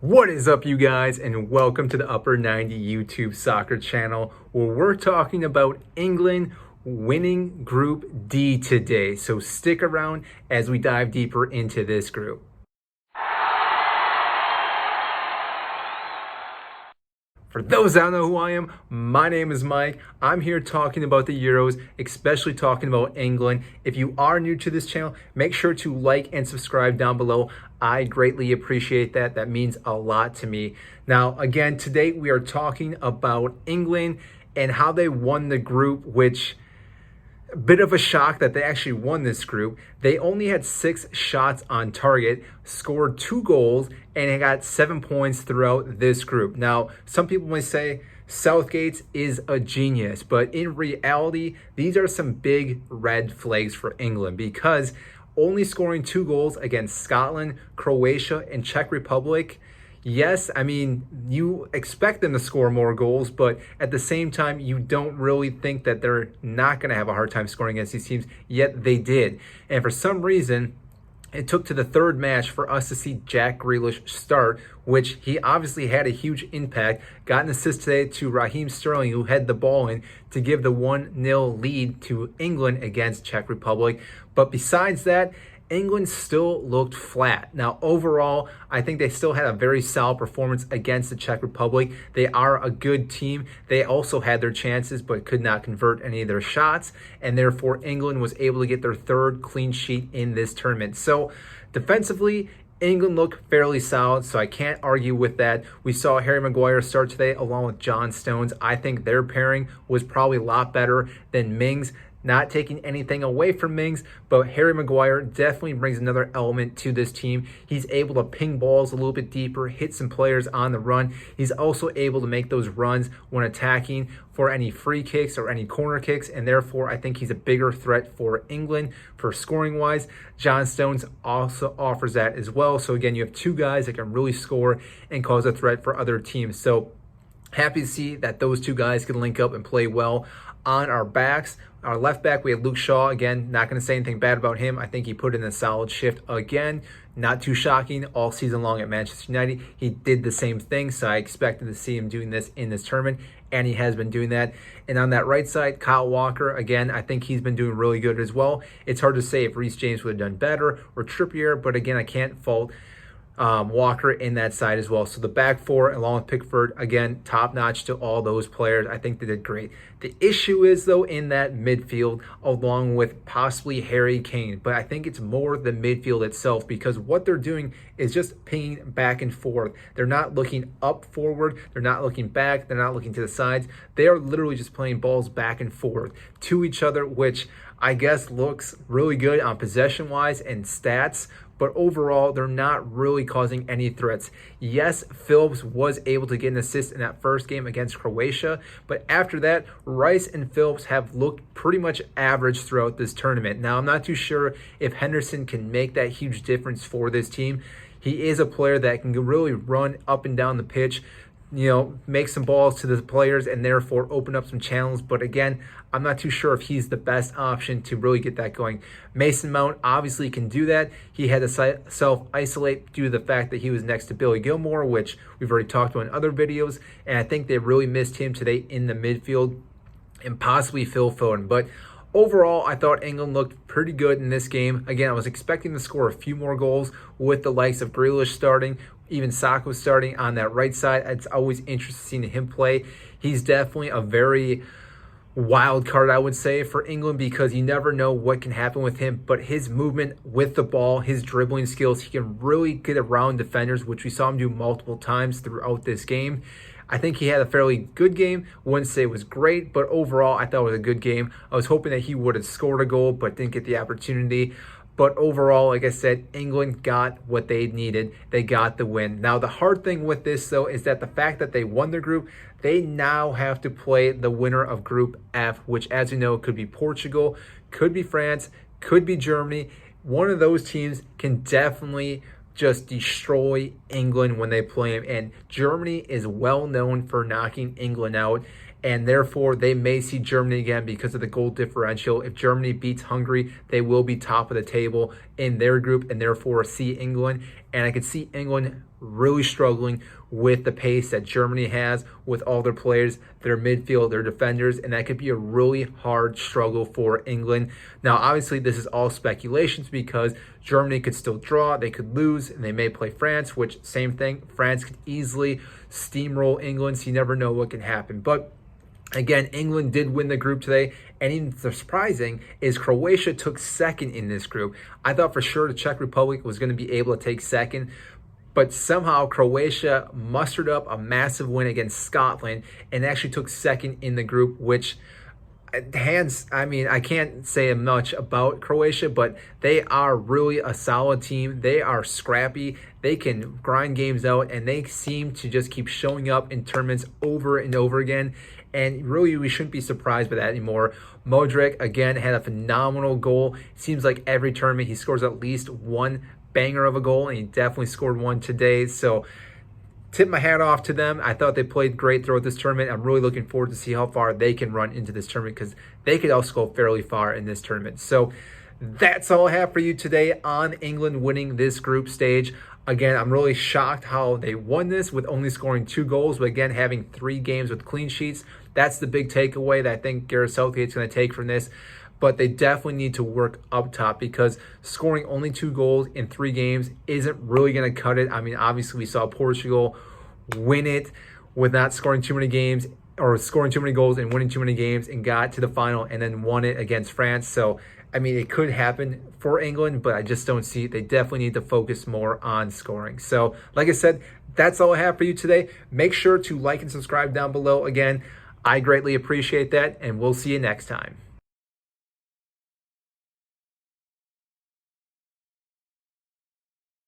What is up, you guys, and welcome to the Upper 90 YouTube soccer channel, where we're talking about England winning Group D today. So stick around as we dive deeper into this group. For those that don't know who I am, my name is Mike. I'm here talking about the Euros, especially talking about England. If you are new to this channel, make sure to like and subscribe down below. I greatly appreciate that. That means a lot to me. Now, again, today we are talking about England and how they won the group, which a bit of a shock that they actually won this group. They only had 6 shots on target, scored 2 goals, and they got 7 points throughout this group. Now, some people might say Southgate is a genius, but in reality, these are some big red flags for England, because only scoring 2 goals against Scotland, Croatia, and Czech Republic. Yes, I mean, you expect them to score more goals, but at the same time, you don't really think that they're not going to have a hard time scoring against these teams, yet they did. And for some reason, it took to the third match for us to see Jack Grealish start, which he obviously had a huge impact. Got an assist today to Raheem Sterling, who had the ball in to give the 1-0 lead to England against Czech Republic. But besides that, England still looked flat. Now, overall, I think they still had a very solid performance against the Czech Republic. They are a good team. They also had their chances, but could not convert any of their shots. And therefore, England was able to get their 3rd clean sheet in this tournament. So, defensively, England looked fairly solid, so I can't argue with that. We saw Harry Maguire start today along with John Stones. I think their pairing was probably a lot better than Mings. Not taking anything away from Mings, but Harry Maguire definitely brings another element to this team. He's able to ping balls a little bit deeper, hit some players on the run. He's also able to make those runs when attacking for any free kicks or any corner kicks, and therefore I think he's a bigger threat for England for scoring wise. John Stones also offers that as well. So again, you have 2 guys that can really score and cause a threat for other teams. So happy to see that those 2 guys can link up and play well. On our backs, our left back, we had Luke Shaw. Again, not going to say anything bad about him. I think he put in a solid shift again. Not too shocking. All season long at Manchester United, he did the same thing. So I expected to see him doing this in this tournament, and he has been doing that. And on that right side, Kyle Walker, again, I think he's been doing really good as well. It's hard to say if Reece James would have done better or Trippier, but again, I can't fault Walker in that side as well. So the back 4 along with Pickford, again, top notch to all those players. I think they did great. The issue is, though, in that midfield along with possibly Harry Kane, but I think it's more the midfield itself, because what they're doing is just pinging back and forth. They're not looking up forward, they're not looking back, they're not looking to the sides. They are literally just playing balls back and forth to each other, which I guess looks really good on possession wise and stats, but overall, they're not really causing any threats. Yes, Phillips was able to get an assist in that first game against Croatia, but after that, Rice and Phillips have looked pretty much average throughout this tournament. Now, I'm not too sure if Henderson can make that huge difference for this team. He is a player that can really run up and down the pitch, you know, make some balls to the players and therefore open up some channels. But again, I'm not too sure if he's the best option to really get that going. Mason Mount obviously can do that. He had to self-isolate due to the fact that he was next to Billy Gilmore, which we've already talked about in other videos. And I think they really missed him today in the midfield, and possibly Phil Foden. But overall, I thought England looked pretty good in this game. Again, I was expecting to score a few more goals with the likes of Grealish starting, even Saka starting on that right side. It's always interesting seeing him play. He's definitely a very wild card, I would say, for England, because you never know what can happen with him. But his movement with the ball, his dribbling skills, he can really get around defenders, which we saw him do multiple times throughout this game. I think he had a fairly good game. Wouldn't say it was great, but overall, I thought it was a good game. I was hoping that he would have scored a goal, but didn't get the opportunity. But overall, like I said, England got what they needed. They got the win. Now, the hard thing with this, though, is that the fact that they won their group, they now have to play the winner of Group F, which, as you know, could be Portugal, could be France, could be Germany. One of those teams can definitely just destroy England when they play them. And Germany is well known for knocking England out. and therefore they may see Germany again because of the goal differential. If Germany beats Hungary, they will be top of the table in their group and therefore see England. And I could see England really struggling with the pace that Germany has with all their players, their midfield, their defenders, and that could be a really hard struggle for England. Now, obviously, this is all speculations because Germany could still draw, they could lose, and they may play France, which, same thing, France could easily steamroll England, so you never know what can happen. But again, England did win the group today, and even surprising is Croatia took second in this group. I thought for sure the Czech Republic was going to be able to take second, but somehow Croatia mustered up a massive win against Scotland and actually took second in the group, which I can't say much about Croatia, but they are really a solid team. They are scrappy. They can grind games out, and they seem to just keep showing up in tournaments over and over again. And really, we shouldn't be surprised by that anymore. Modric, again, had a phenomenal goal. Seems like every tournament he scores at least one banger of a goal, and he definitely scored one today. So tip my hat off to them. I thought they played great throughout this tournament. I'm really looking forward to see how far they can run into this tournament because they could also go fairly far in this tournament. So that's all I have for you today on England winning this group stage. Again, I'm really shocked how they won this with only scoring 2 goals, but again, having 3 games with clean sheets. That's the big takeaway that I think Gareth Southgate's going to take from this. But they definitely need to work up top because scoring only 2 goals in 3 games isn't really going to cut it. I mean, obviously, we saw Portugal win it with not scoring too many games or scoring too many goals and winning too many games and got to the final and then won it against France. So, I mean, it could happen for England, but I just don't see it. They definitely need to focus more on scoring. So, like I said, that's all I have for you today. Make sure to like and subscribe down below. Again, I greatly appreciate that, and we'll see you next time.